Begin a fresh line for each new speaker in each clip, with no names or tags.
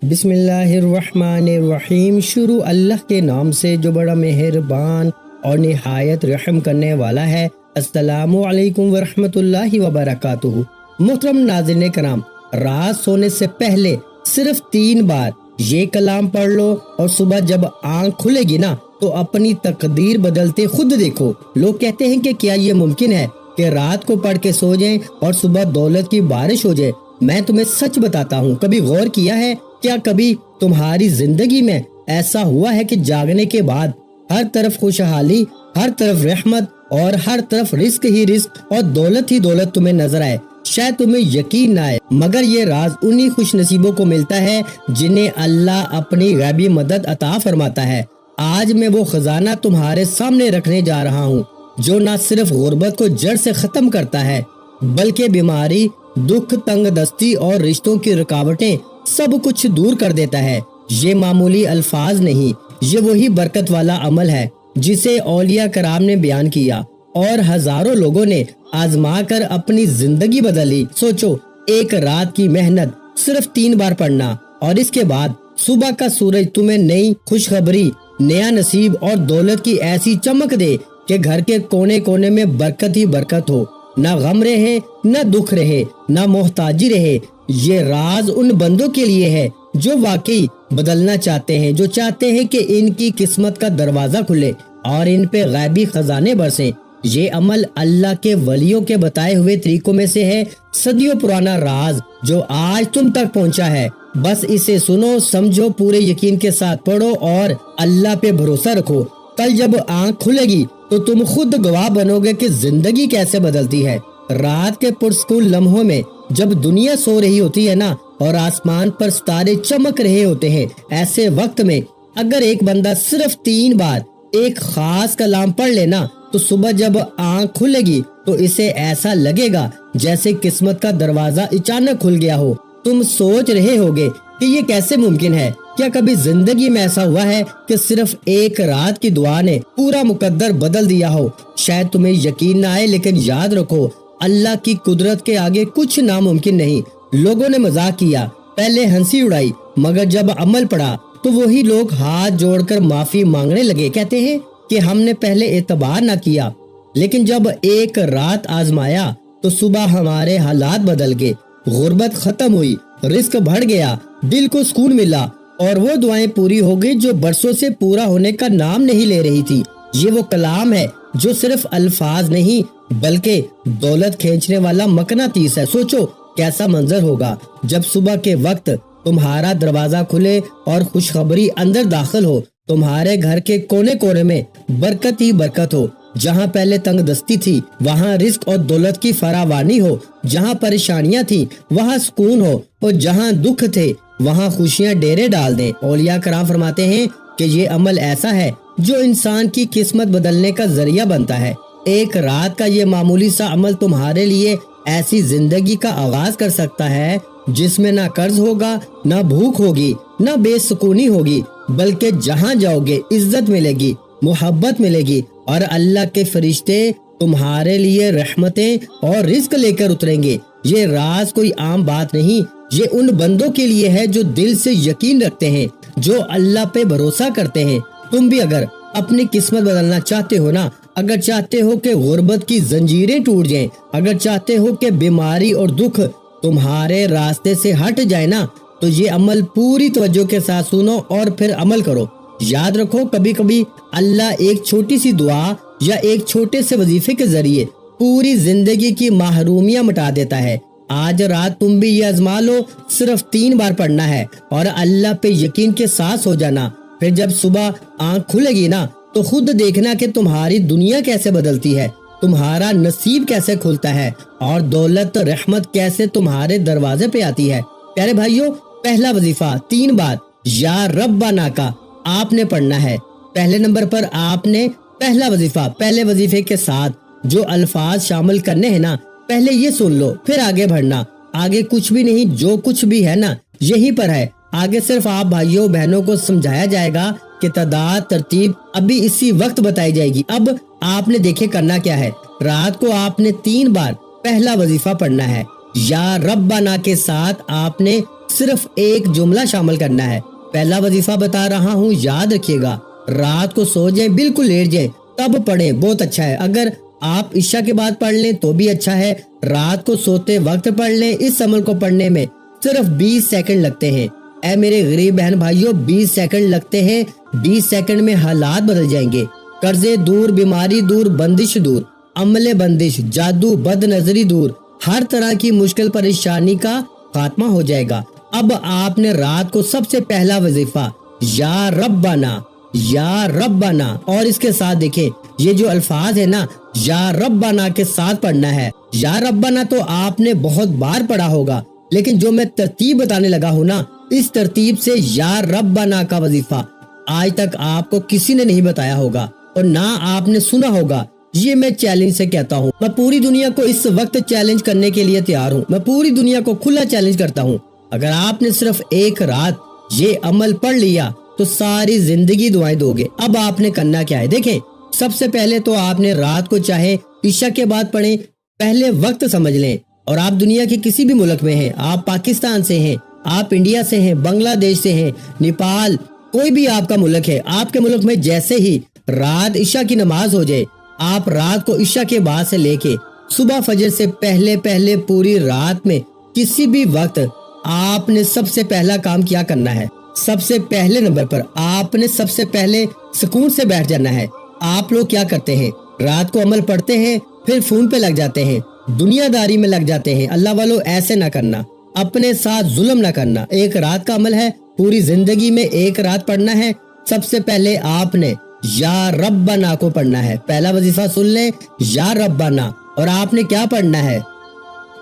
بسم اللہ الرحمن الرحیم۔ شروع اللہ کے نام سے جو بڑا مہربان اور نہایت رحم کرنے والا ہے۔ السلام علیکم ورحمۃ اللہ وبرکاتہ۔ محترم ناظرین کرام، رات سونے سے پہلے صرف 3 بار یہ کلام پڑھ لو اور صبح جب آنکھ کھلے گی نا تو اپنی تقدیر بدلتے خود دیکھو۔ لوگ کہتے ہیں کہ کیا یہ ممکن ہے کہ رات کو پڑھ کے سو جائیں اور صبح دولت کی بارش ہو جائے؟ میں تمہیں سچ بتاتا ہوں، کبھی غور کیا ہے کیا کبھی تمہاری زندگی میں ایسا ہوا ہے کہ جاگنے کے بعد ہر طرف خوشحالی، ہر طرف رحمت اور ہر طرف رزق ہی رزق اور دولت ہی دولت تمہیں نظر آئے؟ شاید تمہیں یقین نہ آئے، مگر یہ راز انہی خوش نصیبوں کو ملتا ہے جنہیں اللہ اپنی غیبی مدد عطا فرماتا ہے۔ آج میں وہ خزانہ تمہارے سامنے رکھنے جا رہا ہوں جو نہ صرف غربت کو جڑ سے ختم کرتا ہے بلکہ بیماری، دکھ، تنگ دستی اور رشتوں کی رکاوٹیں سب کچھ دور کر دیتا ہے۔ یہ معمولی الفاظ نہیں، یہ وہی برکت والا عمل ہے جسے اولیاء کرام نے بیان کیا اور ہزاروں لوگوں نے آزما کر اپنی زندگی بدلی۔ سوچو، ایک رات کی محنت، صرف 3 بار پڑھنا، اور اس کے بعد صبح کا سورج تمہیں نئی خوشخبری، نیا نصیب اور دولت کی ایسی چمک دے کہ گھر کے کونے کونے میں برکت ہی برکت ہو، نہ غم رہے، نہ دکھ رہے، نہ محتاجی رہے۔ یہ راز ان بندوں کے لیے ہے جو واقعی بدلنا چاہتے ہیں، جو چاہتے ہیں کہ ان کی قسمت کا دروازہ کھلے اور ان پہ غیبی خزانے برسیں۔ یہ عمل اللہ کے ولیوں کے بتائے ہوئے طریقوں میں سے ہے، صدیوں پرانا راز جو آج تم تک پہنچا ہے۔ بس اسے سنو، سمجھو، پورے یقین کے ساتھ پڑھو اور اللہ پہ بھروسہ رکھو۔ کل جب آنکھ کھلے گی تو تم خود گواہ بنو گے کہ زندگی کیسے بدلتی ہے۔ رات کے پرسکون لمحوں میں جب دنیا سو رہی ہوتی ہے نا اور آسمان پر ستارے چمک رہے ہوتے ہیں، ایسے وقت میں اگر ایک بندہ صرف 3 بار ایک خاص کلام پڑھ لینا تو صبح جب آنکھ کھلے گی تو اسے ایسا لگے گا جیسے قسمت کا دروازہ اچانک کھل گیا ہو۔ تم سوچ رہے ہوگے کہ یہ کیسے ممکن ہے؟ کیا کبھی زندگی میں ایسا ہوا ہے کہ صرف ایک رات کی دعا نے پورا مقدر بدل دیا ہو؟ شاید تمہیں یقین نہ آئے، لیکن یاد رکھو، اللہ کی قدرت کے آگے کچھ ناممکن نہیں۔ لوگوں نے مذاق کیا، پہلے ہنسی اڑائی، مگر جب عمل پڑا تو وہی لوگ ہاتھ جوڑ کر معافی مانگنے لگے۔ کہتے ہیں کہ ہم نے پہلے اعتبار نہ کیا، لیکن جب ایک رات آزمایا تو صبح ہمارے حالات بدل گئے، غربت ختم ہوئی، رزق بڑھ گیا، دل کو سکون ملا، اور وہ دعائیں پوری ہو گئی جو برسوں سے پورا ہونے کا نام نہیں لے رہی تھی۔ یہ وہ کلام ہے جو صرف الفاظ نہیں بلکہ دولت کھینچنے والا مقناطیس ہے۔ سوچو کیسا منظر ہوگا جب صبح کے وقت تمہارا دروازہ کھلے اور خوشخبری اندر داخل ہو، تمہارے گھر کے کونے کونے میں برکت ہی برکت ہو۔ جہاں پہلے تنگ دستی تھی وہاں رزق اور دولت کی فراوانی ہو، جہاں پریشانیاں تھیں وہاں سکون ہو، اور جہاں دکھ تھے وہاں خوشیاں ڈیرے ڈال دیں۔ اولیاء کرام فرماتے ہیں کہ یہ عمل ایسا ہے جو انسان کی قسمت بدلنے کا ذریعہ بنتا ہے۔ ایک رات کا یہ معمولی سا عمل تمہارے لیے ایسی زندگی کا آغاز کر سکتا ہے جس میں نہ قرض ہوگا، نہ بھوک ہوگی، نہ بے سکونی ہوگی، بلکہ جہاں جاؤ گے عزت ملے گی، محبت ملے گی، اور اللہ کے فرشتے تمہارے لیے رحمتیں اور رزق لے کر اتریں گے۔ یہ راز کوئی عام بات نہیں، یہ ان بندوں کے لیے ہے جو دل سے یقین رکھتے ہیں، جو اللہ پہ بھروسہ کرتے ہیں۔ تم بھی اگر اپنی قسمت بدلنا چاہتے ہو نا، اگر چاہتے ہو کہ غربت کی زنجیریں ٹوٹ جائیں، اگر چاہتے ہو کہ بیماری اور دکھ تمہارے راستے سے ہٹ جائے نا، تو یہ عمل پوری توجہ کے ساتھ سنو اور پھر عمل کرو۔ یاد رکھو، کبھی کبھی اللہ ایک چھوٹی سی دعا یا ایک چھوٹے سے وظیفے کے ذریعے پوری زندگی کی محرومیاں مٹا دیتا ہے۔ آج رات تم بھی یہ آزما لو، صرف 3 بار پڑھنا ہے اور اللہ پہ یقین کے ساتھ سو جانا۔ پھر جب صبح آنکھ کھلے گی نا تو خود دیکھنا کہ تمہاری دنیا کیسے بدلتی ہے، تمہارا نصیب کیسے کھلتا ہے، اور دولت، رحمت کیسے تمہارے دروازے پہ آتی ہے۔ پیارے بھائیوں، پہلا وظیفہ 3 بار یا ربنا کا آپ نے پڑھنا ہے۔ پہلے نمبر پر آپ نے پہلا وظیفہ، پہلے وظیفے کے ساتھ جو الفاظ شامل کرنے ہیں نا، پہلے یہ سن لو، پھر آگے بڑھنا۔ آگے کچھ بھی نہیں، جو کچھ بھی ہے نا یہیں پر ہے۔ آگے صرف آپ بھائیوں بہنوں کو سمجھایا جائے گا کہ تعداد، ترتیب ابھی اسی وقت بتائی جائے گی۔ اب آپ نے دیکھے کرنا کیا ہے۔ رات کو آپ نے 3 بار پہلا وظیفہ پڑھنا ہے، یا ربنا کے ساتھ آپ نے صرف ایک جملہ شامل کرنا ہے۔ پہلا وظیفہ بتا رہا ہوں، یاد رکھیے گا، رات کو سو جائیں، بالکل لیٹ جائیں تب پڑھیں، بہت اچھا ہے۔ اگر آپ عشاء کے بعد پڑھ لیں تو بھی اچھا ہے، رات کو سوتے وقت پڑھ لیں۔ اس عمل کو پڑھنے میں صرف 20 سیکنڈ لگتے ہیں۔ اے میرے غریب بہن بھائیوں، 20 سیکنڈ لگتے ہیں، 20 سیکنڈ میں حالات بدل جائیں گے۔ قرضے دور، بیماری دور، بندش دور، عمل بندش، جادو، بد نظری دور، ہر طرح کی مشکل پریشانی کا خاتمہ ہو جائے گا۔ اب آپ نے رات کو سب سے پہلا وظیفہ یا ربنا، یا ربنا، اور اس کے ساتھ دیکھیں یہ جو الفاظ ہے نا، یا ربنا کے ساتھ پڑھنا ہے۔ یا ربنا تو آپ نے بہت بار پڑھا ہوگا، لیکن جو میں ترتیب بتانے لگا ہوں نا، اس ترتیب سے یا ربنا کا وظیفہ آج تک آپ کو کسی نے نہیں بتایا ہوگا اور نہ آپ نے سنا ہوگا۔ یہ میں چیلنج سے کہتا ہوں، میں پوری دنیا کو اس وقت چیلنج کرنے کے لیے تیار ہوں، میں پوری دنیا کو کھلا چیلنج کرتا ہوں۔ اگر آپ نے صرف ایک رات یہ عمل پڑھ لیا تو ساری زندگی دعائیں دو گے۔ اب آپ نے کرنا کیا ہے، دیکھیں سب سے پہلے تو آپ نے رات کو چاہے عشاء کے بعد پڑھیں، پہلے وقت سمجھ لیں۔ اور آپ دنیا کے کسی بھی ملک میں ہیں، آپ پاکستان سے ہیں، آپ انڈیا سے ہیں، بنگلہ دیش سے ہیں، نیپال، کوئی بھی آپ کا ملک ہے، آپ کے ملک میں جیسے ہی رات عشاء کی نماز ہو جائے، آپ رات کو عشاء کے بعد سے لے کے صبح فجر سے پہلے پوری رات میں کسی بھی وقت آپ نے سب سے پہلا کام کیا کرنا ہے، سب سے پہلے نمبر پر آپ نے سب سے پہلے سکون سے بیٹھ جانا ہے۔ آپ لوگ کیا کرتے ہیں، رات کو عمل پڑھتے ہیں، پھر فون پہ لگ جاتے ہیں، دنیا داری میں لگ جاتے ہیں۔ اللہ والو ایسے نہ کرنا، اپنے ساتھ ظلم نہ کرنا۔ ایک رات کا عمل ہے، پوری زندگی میں ایک رات پڑھنا ہے۔ سب سے پہلے آپ نے یا ربنا کو پڑھنا ہے۔ پہلا وظیفہ سن لیں، یا ربنا، اور آپ نے کیا پڑھنا ہے،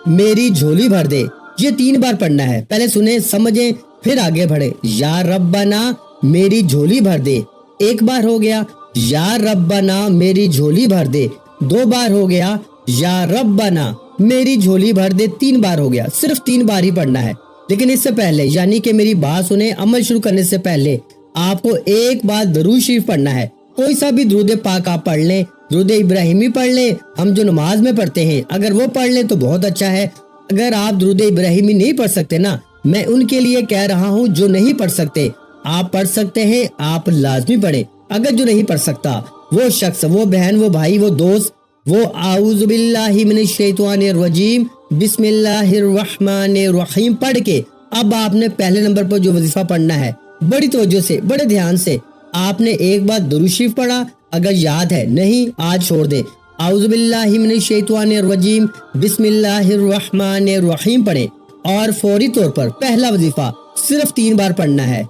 میری جھولی بھر دے، یہ 3 بار پڑھنا ہے۔ پہلے سنیں، سمجھیں، پھر آگے بڑھیں۔ یا ربنا میری جھولی بھر دے، 1 بار ہو گیا۔ یا ربنا میری جھولی بھر دے، 2 بار ہو گیا۔ یا ربنا میری جھولی بھر دے، 3 بار ہو گیا۔ صرف 3 بار ہی پڑھنا ہے، لیکن اس سے پہلے یعنی کہ میری بات سنیں، عمل شروع کرنے سے پہلے آپ کو ایک بار درود شریف پڑھنا ہے۔ کوئی سا بھی درود پاک آپ پڑھ لیں، درود ابراہیمی پڑھ لیں، ہم جو نماز میں پڑھتے ہیں، اگر وہ پڑھ لیں تو بہت اچھا ہے۔ اگر آپ درود ابراہیمی نہیں پڑھ سکتے نا، میں ان کے لیے کہہ رہا ہوں جو نہیں پڑھ سکتے، آپ پڑھ سکتے ہیں، آپ لازمی پڑھیں۔ اگر جو نہیں پڑھ سکتا، وہ شخص، وہ بہن، وہ بھائی، وہ دوست، وہ اعوذ باللہ من الشیطان الرجیم بسم اللہ الرحمن الرحیم پڑھ کے اب آپ نے پہلے نمبر پر جو وظیفہ پڑھنا ہے، بڑی توجہ سے، بڑے دھیان سے آپ نے ایک بار درود شریف پڑھا، اگر یاد ہے، نہیں آج چھوڑ دیں، اعوذ باللہ من الشیطان الرجیم بسم اللہ الرحمن الرحیم پڑھیں، اور فوری طور پر پہلا وظیفہ صرف 3 بار پڑھنا ہے۔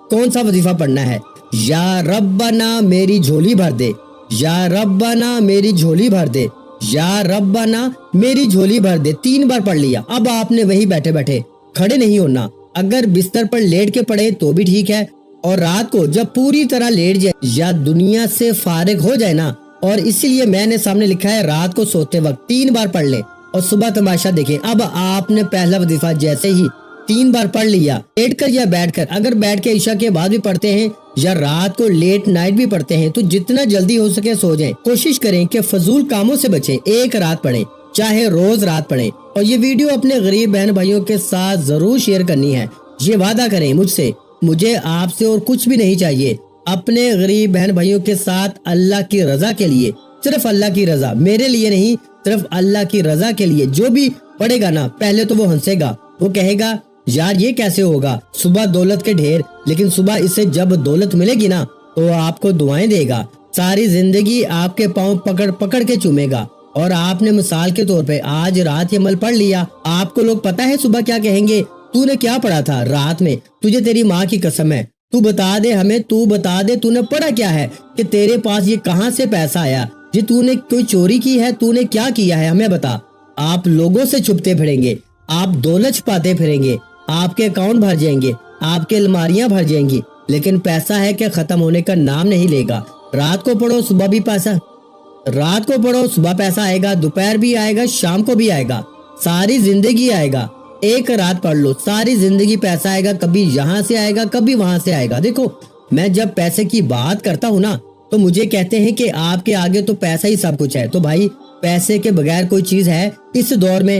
کون سا وظیفہ پڑھنا ہے، یا ربنا میری جھولی بھر دے، یا ربنا میری جھولی بھر دے، یا ربنا میری جھولی بھر دے، 3 بار پڑھ لیا۔ اب آپ نے وہی بیٹھے بیٹھے، کھڑے نہیں ہونا، اگر بستر پر لیٹ کے پڑھے تو بھی ٹھیک ہے، اور رات کو جب پوری طرح لیٹ جائے یا دنیا سے فارغ ہو جائے نا، اور اسی لیے میں نے سامنے لکھا ہے رات کو سوتے وقت 3 بار پڑھ لیں اور صبح تماشا دیکھیں۔ اب آپ نے پہلا وظیفہ جیسے ہی 3 بار پڑھ لیا، لیٹ کر یا بیٹھ کر، اگر بیٹھ کے عشاء کے بعد بھی پڑھتے ہیں یا رات کو لیٹ نائٹ بھی پڑھتے ہیں تو جتنا جلدی ہو سکے سو جائیں۔ کوشش کریں کہ فضول کاموں سے بچیں، ایک رات پڑھیں، چاہے روز رات پڑھیں، اور یہ ویڈیو اپنے غریب بہن بھائیوں کے ساتھ ضرور شیئر کرنی ہے۔ یہ وعدہ کریں مجھ سے، مجھے آپ سے اور کچھ بھی نہیں چاہیے، اپنے غریب بہن بھائیوں کے ساتھ اللہ کی رضا کے لیے، صرف اللہ کی رضا، میرے لیے نہیں، صرف اللہ کی رضا کے لیے۔ جو بھی پڑھے گا نا، پہلے تو وہ ہنسے گا، وہ کہے گا یار یہ کیسے ہوگا، صبح دولت کے ڈھیر، لیکن صبح اسے جب دولت ملے گی نا تو آپ کو دعائیں دے گا، ساری زندگی آپ کے پاؤں پکڑ پکڑ کے چومے گا۔ اور آپ نے مثال کے طور پہ آج رات یہ عمل پڑھ لیا، آپ کو لوگ پتہ ہے صبح کیا کہیں گے، تو نے کیا پڑھا تھا رات میں، تجھے تیری ماں کی قسم ہے، تو بتا دے ہمیں، تو بتا دے تو نے پڑھا کیا ہے، کہ تیرے پاس یہ کہاں سے پیسہ آیا، یہ تو نے کوئی چوری کی ہے، تو نے کیا کیا ہے، ہمیں بتا۔ آپ لوگوں سے چھپتے پھریں گے، آپ دولت چھپاتے پھریں گے، آپ کے اکاؤنٹ بھر جائیں گے، آپ کے الماریاں بھر جائیں گی، لیکن پیسہ ہے کہ ختم ہونے کا نام نہیں لے گا۔ رات کو پڑھو صبح بھی پیسہ، رات کو پڑھو صبح پیسہ آئے گا، دوپہر بھی آئے گا، شام کو بھی آئے گا، ساری زندگی آئے گا۔ ایک رات پڑھ لو، ساری زندگی پیسہ آئے گا، کبھی یہاں سے آئے گا، کبھی وہاں سے آئے گا۔ دیکھو میں جب پیسے کی بات کرتا ہوں نا تو مجھے کہتے ہیں کہ آپ کے آگے تو پیسہ ہی سب کچھ ہے، تو بھائی پیسے کے بغیر کوئی چیز ہے اس دور میں؟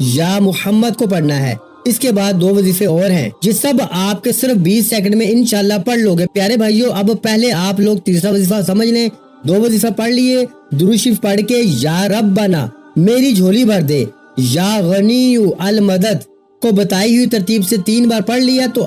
یا محمد کو پڑھنا ہے۔ اس کے بعد 2 وظیفے اور ہیں جس سب آپ کے صرف 20 سیکنڈ میں انشاءاللہ پڑھ لو گے۔ پیارے بھائیو، اب پہلے آپ لوگ تیسرا وظیفہ سمجھ لیں۔ 2 وظیفہ پڑھ لیے، درود شریف پڑھ کے یا ربنا میری جھولی بھر دے، یا غنی المدد کو بتائی ہوئی ترتیب سے 3 بار پڑھ لیا، تو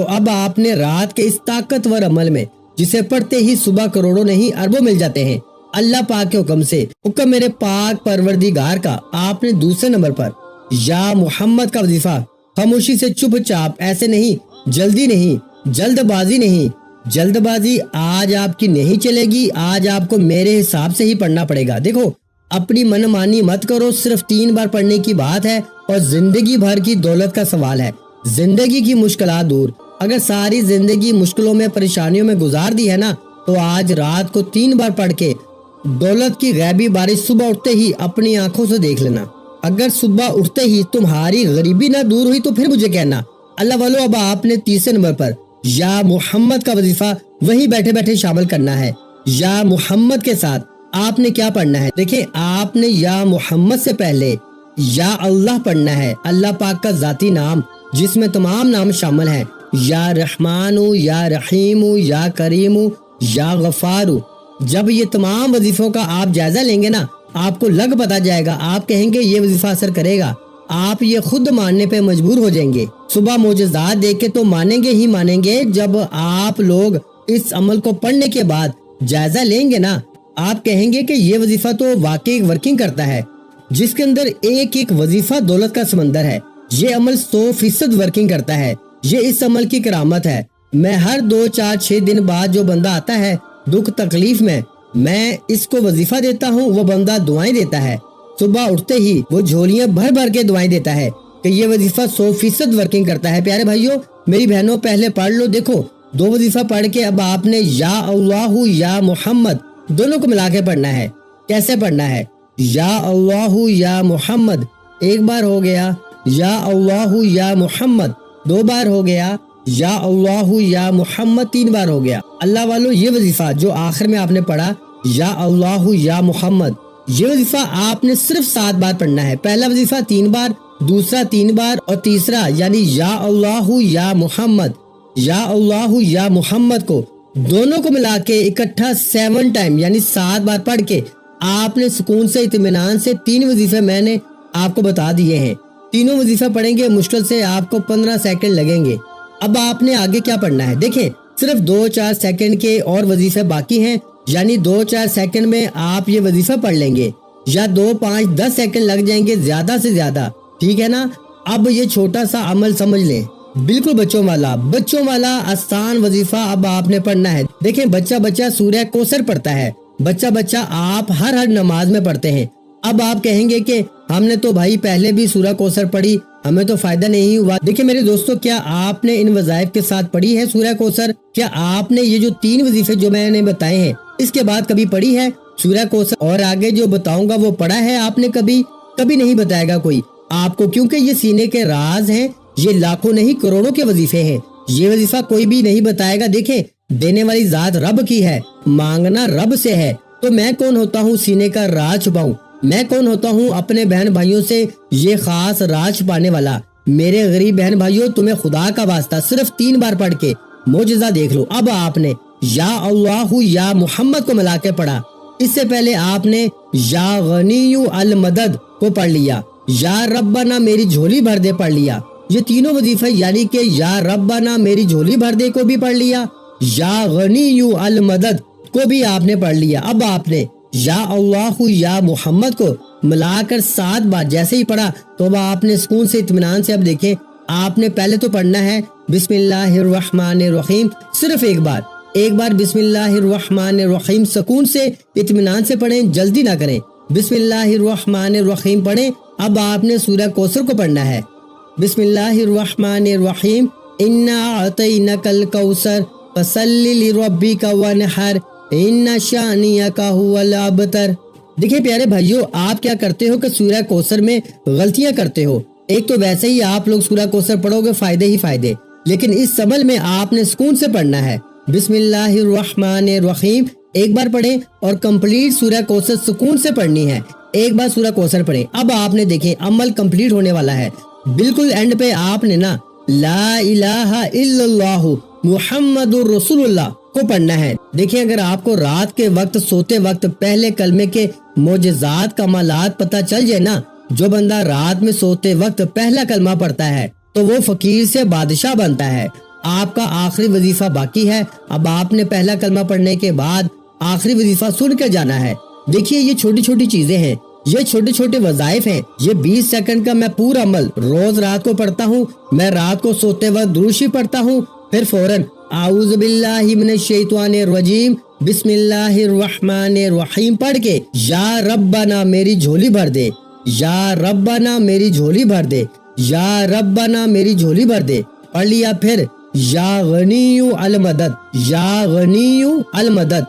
اب آپ نے رات کے اس طاقتور عمل میں جسے پڑھتے ہی صبح کروڑوں نہیں اربوں مل جاتے ہیں، اللہ پاک کے حکم سے، حکم میرے پاک پروردگار کا، آپ نے دوسرے نمبر پر یا محمد کا وظیفہ خاموشی سے چپ چاپ، ایسے نہیں، جلدی نہیں، جلد بازی آج آپ کی نہیں چلے گی۔ آج آپ کو میرے حساب سے ہی پڑھنا پڑے گا۔ دیکھو، اپنی من مانی مت کرو، صرف 3 بار پڑھنے کی بات ہے اور زندگی بھر کی دولت کا سوال ہے، زندگی کی مشکلات دور۔ اگر ساری زندگی مشکلوں میں پریشانیوں میں گزار دی ہے نا، تو آج رات کو 3 بار پڑھ کے دولت کی غیبی بارش صبح اٹھتے ہی اپنی آنکھوں سے دیکھ لینا۔ اگر صبح اٹھتے ہی تمہاری غریبی نہ دور ہوئی تو پھر مجھے کہنا۔ اللہ والو، اب آپ نے تیسرے نمبر پر یا محمد کا وظیفہ وہی بیٹھے بیٹھے شامل کرنا ہے۔ یا محمد کے ساتھ آپ نے کیا پڑھنا ہے؟ دیکھیں، آپ نے یا محمد سے پہلے یا اللہ پڑھنا ہے، اللہ پاک کا ذاتی نام جس میں تمام نام شامل ہیں، یا رحمان، یا رحیم، یا کریم، یا غفار۔ جب یہ تمام وظیفوں کا آپ جائزہ لیں گے نا، آپ کو لگ پتا جائے گا، آپ کہیں گے یہ وظیفہ اثر کرے گا، آپ یہ خود ماننے پہ مجبور ہو جائیں گے۔ صبح معجزات دیکھ کے تو مانیں گے ہی مانیں گے، جب آپ لوگ اس عمل کو پڑھنے کے بعد جائزہ لیں گے نا، آپ کہیں گے کہ یہ وظیفہ تو واقعی ورکنگ کرتا ہے، جس کے اندر ایک ایک وظیفہ دولت کا سمندر ہے۔ یہ عمل 100% ورکنگ کرتا ہے، یہ اس عمل کی کرامت ہے۔ میں ہر 2 4 6 دن بعد جو بندہ آتا ہے دکھ تکلیف میں اس کو وظیفہ دیتا ہوں، وہ بندہ دعائیں دیتا ہے، صبح اٹھتے ہی وہ جھولیاں بھر بھر کے دعائیں دیتا ہے کہ یہ وظیفہ 100% ورکنگ کرتا ہے۔ پیارے بھائیوں، میری بہنوں، پہلے پڑھ لو۔ دیکھو، 2 وظیفہ پڑھ کے اب آپ نے یا اللہ یا محمد دونوں کو ملا کے پڑھنا ہے۔ کیسے پڑھنا ہے؟ یا اللہ یا محمد 1 بار ہو گیا، یا اللہ یا محمد 2 بار ہو گیا، یا اللہ یا محمد 3 بار ہو گیا۔ اللہ والو، یہ وظیفہ جو آخر میں آپ نے پڑھا یا اللہ یا محمد، یہ وظیفہ آپ نے صرف 7 بار پڑھنا ہے۔ پہلا وظیفہ 3 بار، دوسرا 3 بار، اور تیسرا یعنی یا اللہ یا محمد، یا اللہ یا محمد کو دونوں کو ملا کے اکٹھا 7 ٹائم یعنی 7 بار پڑھ کے آپ نے سکون سے اطمینان سے 3 وظیفے میں نے آپ کو بتا دیے ہیں۔ تینوں وظیفہ پڑھیں گے، مشکل سے آپ کو 15 سیکنڈ لگیں گے۔ اب آپ نے آگے کیا پڑھنا ہے؟ دیکھیں، صرف 2 4 سیکنڈ کے اور وظیفے باقی ہیں، یعنی 2 4 سیکنڈ میں آپ یہ وظیفہ پڑھ لیں گے، یا 2 5 10 سیکنڈ لگ جائیں گے زیادہ سے زیادہ، ٹھیک ہے نا؟ اب یہ چھوٹا سا عمل سمجھ لیں، بالکل بچوں والا آسان وظیفہ اب آپ نے پڑھنا ہے۔ دیکھیں، بچہ سورہ کوثر پڑھتا ہے، بچہ آپ ہر نماز میں پڑھتے ہیں۔ اب آپ کہیں گے کہ ہم نے تو بھائی پہلے بھی سورہ کوثر پڑھی، ہمیں تو فائدہ نہیں ہوا۔ دیکھیں میرے دوستو، کیا آپ نے ان وظائف کے ساتھ پڑھی ہے سورہ کوثر؟ کیا آپ نے یہ جو 3 وظیفے جو میں نے بتائے ہیں اس کے بعد کبھی پڑھی ہے سورہ کوثر؟ اور آگے جو بتاؤں گا وہ پڑھا ہے آپ نے کبھی نہیں بتائے گا کوئی آپ کو، کیونکہ یہ سینے کے راز ہیں، یہ لاکھوں نہیں کروڑوں کے وظیفے ہیں، یہ وظیفہ کوئی بھی نہیں بتائے گا۔ دیکھیں، دینے والی ذات رب کی ہے، مانگنا رب سے ہے، تو میں کون ہوتا ہوں سینے کا راز چھپاؤں؟ میں کون ہوتا ہوں اپنے بہن بھائیوں سے یہ خاص راز چھپانے والا؟ میرے غریب بہن بھائیوں، تمہیں خدا کا واسطہ صرف 3 بار پڑھ کے معجزہ دیکھ لو۔ اب آپ نے یا اللہ یا محمد کو ملا کے پڑھا، اس سے پہلے آپ نے یا غنی المدد کو پڑھ لیا، یا ربنا میری جھولی بھر دے پڑھ لیا۔ یہ تینوں وظیفے یعنی کہ یا ربنا میری جھولی بھر دے کو بھی پڑھ لیا، یا غنی المدد کو بھی آپ نے پڑھ لیا۔ اب آپ نے یا اللہ یا محمد کو ملا کر 7 بار جیسے ہی پڑھا تو اب آپ نے سکون سے اطمینان سے، اب دیکھیں، آپ نے پہلے تو پڑھنا ہے بسم اللہ الرحمن الرحیم، صرف ایک بار بسم اللہ الرحمن الرحیم سکون سے اطمینان سے پڑھیں، جلدی نہ کریں، بسم اللہ الرحمن الرحیم پڑھیں۔ اب آپ نے سورہ کوثر کو پڑھنا ہے، بسم اللہ الرحمن الرحیم، انا اعطینک الکوثر فصلی لربک وانحر ان شانئک ھو الابتر۔ دیکھیں پیارے بھائیوں، آپ کیا کرتے ہو کہ سورہ کوثر میں غلطیاں کرتے ہو۔ ایک تو ویسے ہی آپ لوگ سورہ کوثر پڑھو گے فائدے ہی فائدے، لیکن اس عمل میں آپ نے سکون سے پڑھنا ہے۔ بسم اللہ الرحمن الرحیم 1 بار پڑھیں اور کمپلیٹ سورہ کوثر سکون سے پڑھنی ہے۔ ایک بار سورہ کوثر پڑھیں۔ اب آپ نے دیکھیں عمل کمپلیٹ ہونے والا ہے، بالکل اینڈ پہ آپ نے نا لا الہ الا اللہ محمد الرسول اللہ کو پڑھنا ہے۔ دیکھیں اگر آپ کو رات کے وقت سوتے وقت پہلے کلمے کے معجزات کمالات پتہ چل جائے نا، جو بندہ رات میں سوتے وقت پہلا کلمہ پڑھتا ہے تو وہ فقیر سے بادشاہ بنتا ہے۔ آپ کا آخری وظیفہ باقی ہے، اب آپ نے پہلا کلمہ پڑھنے کے بعد آخری وظیفہ سن کے جانا ہے۔ دیکھیے یہ چھوٹی چھوٹی چیزیں ہیں، یہ چھوٹے چھوٹے وظائف ہیں، یہ 20 سیکنڈ کا میں پورا عمل روز رات کو پڑھتا ہوں۔ میں رات کو سوتے وقت درود شریف پڑھتا ہوں، پھر فوراً اعوذ باللہ من الشیطان الرجیم بسم اللہ الرحمن الرحیم پڑھ کے یا ربنا میری جھولی بھر دے، یا ربنا میری جھولی بھر دے، یا ربنا میری جھولی بھر دے پڑھ لیا۔ پھر یا غنی المدد، یا غنی المدد،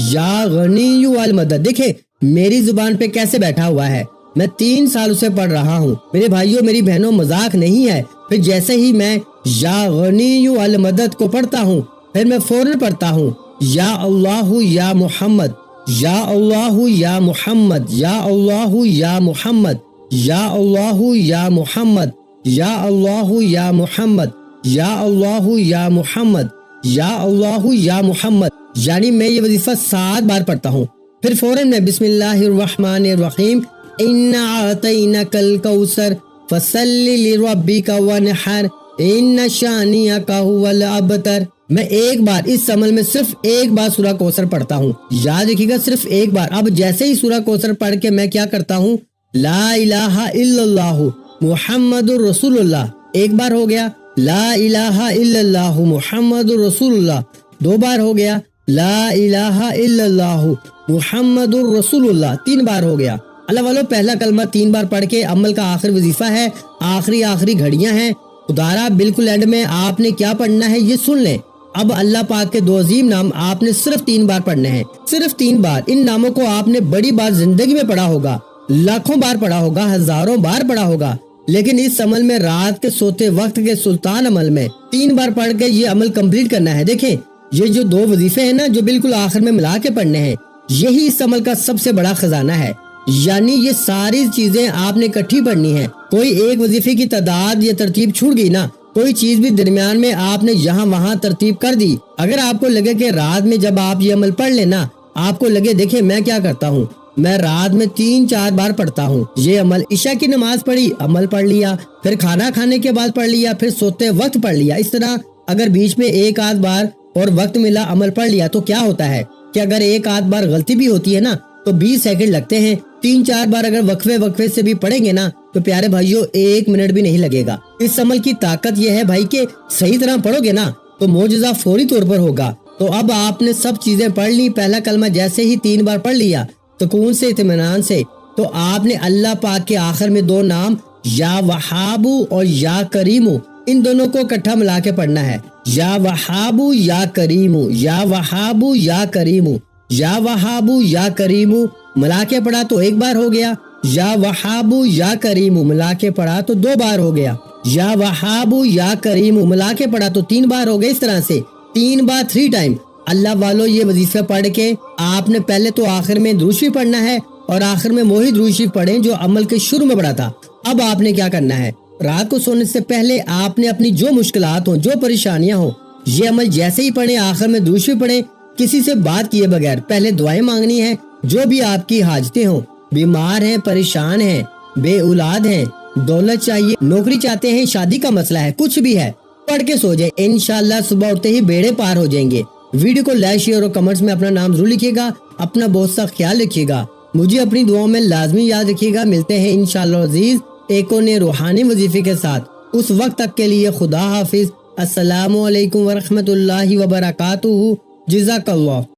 یا غنی المدد۔ دیکھیں میری زبان پہ کیسے بیٹھا ہوا ہے، میں 3 سال سے پڑھ رہا ہوں میرے بھائیوں میری بہنوں، مذاق نہیں ہے۔ پھر جیسے ہی میں یا غنی المدد کو پڑھتا ہوں، پھر میں فوراً پڑھتا ہوں یا اللہ یا محمد، یا اللہ یا محمد، یا اللہ یا محمد، یا اللہ یا محمد، یا اللہ یا محمد، یا اللہ یا محمد، یا اللہ یا محمد، یعنی میں یہ وظیفہ 7 بار پڑھتا ہوں۔ پھر فوراً میں بسم اللہ الرحمن الرحیم انا اعطیناک الکوثر فصل لربک وانحر ان شانئک هو الابتر۔ میں ایک بار اس عمل میں صرف ایک بار سورہ کوثر پڑھتا ہوں، یاد رکھیے گا صرف ایک بار۔ اب جیسے ہی سورہ کوثر پڑھ کے میں کیا کرتا ہوں، لا الہ الا اللہ محمد الرسول اللہ، ایک بار ہو گیا۔ لا الہ الا اللہ محمد الرسول اللہ 2 بار ہو گیا۔ لا الہ الا اللہ محمد الرسول اللہ 3 بار ہو گیا۔ اللہ والو پہلا کلمہ 3 بار پڑھ کے عمل کا آخر وظیفہ ہے، آخری گھڑیاں ہیں۔ خدارا بالکل اینڈ میں آپ نے کیا پڑھنا ہے یہ سن لیں۔ اب اللہ پاک کے 2 عظیم نام آپ نے صرف 3 بار پڑھنے ہیں، صرف 3 بار۔ ان ناموں کو آپ نے بڑی بار زندگی میں پڑھا ہوگا، لاکھوں بار پڑھا ہوگا، ہزاروں بار پڑھا ہوگا، لیکن اس عمل میں رات کے سوتے وقت کے سلطان عمل میں 3 بار پڑھ کے یہ عمل کمپلیٹ کرنا ہے۔ دیکھیں یہ جو 2 وظیفے ہیں نا جو بالکل آخر میں ملا کے پڑھنے ہیں، یہی اس عمل کا سب سے بڑا خزانہ ہے۔ یعنی یہ ساری چیزیں آپ نے اکٹھی پڑھنی ہیں، کوئی ایک وظیفے کی تعداد یا ترتیب چھوٹ گئی نا، کوئی چیز بھی درمیان میں آپ نے یہاں وہاں ترتیب کر دی۔ اگر آپ کو لگے کہ رات میں جب آپ یہ عمل پڑھ لینا، آپ کو لگے دیکھیں میں کیا کرتا ہوں، میں رات میں 3-4 بار پڑھتا ہوں یہ عمل، عشاء کی نماز پڑھی عمل پڑھ لیا، پھر کھانا کھانے کے بعد پڑھ لیا، پھر سوتے وقت پڑھ لیا۔ اس طرح اگر بیچ میں 1-8 بار اور وقت ملا عمل پڑھ لیا تو کیا ہوتا ہے کہ اگر 1-8 بار غلطی بھی ہوتی ہے نا تو 20 سیکنڈ لگتے ہیں۔ 3-4 بار اگر وقفے سے بھی پڑھیں گے نا تو پیارے بھائیوں 1 منٹ بھی نہیں لگے گا۔ اس عمل کی طاقت یہ ہے بھائی کہ صحیح طرح پڑھو گے نا تو معجزہ فوری طور پر ہوگا۔ تو اب آپ نے سب چیزیں پڑھ لی، پہلا کلمہ جیسے ہی 3 بار پڑھ لیا سکون سے اطمینان سے، تو آپ نے اللہ پاک کے آخر میں 2 نام یا وہاب اور یا کریم، ان دونوں کو اکٹھا ملا کے پڑھنا ہے۔ یا وہاب یا کریم، یا وہاب یا کریم، یا وہاب یا کریم ملا کے پڑھا تو 1 بار ہو گیا، یا وہاب یا کریم ملا کے پڑھا تو 2 بار ہو گیا، یا وہاب یا کریم ملا کے پڑھا تو 3 بار ہو گئے۔ اس طرح سے 3 بار 3 ٹائم۔ اللہ والو یہ وظیفہ پڑھ کے آپ نے پہلے تو آخر میں درود شریف پڑھنا ہے اور آخر میں وہی درود شریف پڑھیں جو عمل کے شروع میں پڑھا تھا۔ اب آپ نے کیا کرنا ہے، رات کو سونے سے پہلے آپ نے اپنی جو مشکلات ہوں، جو پریشانیاں ہوں، یہ عمل جیسے ہی پڑھیں آخر میں درود شریف پڑھیں، کسی سے بات کیے بغیر پہلے دعائیں مانگنی ہیں۔ جو بھی آپ کی حاجتیں ہوں، بیمار ہیں، پریشان ہیں، بے اولاد ہیں، دولت چاہیے، نوکری چاہتے ہیں، شادی کا مسئلہ ہے، کچھ بھی ہے، پڑھ کے سو جائیں، انشاءاللہ صبح اٹھتے ہی بیڑے پار ہو جائیں گے۔ ویڈیو کو لائک شیئر اور کمنٹس میں اپنا نام ضرور لکھیے گا، اپنا بہت سا خیال رکھیے گا، مجھے اپنی دعاؤں میں لازمی یاد رکھیے گا۔ ملتے ہیں انشاءاللہ عزیز ایک اور نئے روحانی وظیفے کے ساتھ، اس وقت تک کے لیے خدا حافظ۔ السلام علیکم ورحمۃ اللہ وبرکاتہ۔ جزاک اللہ۔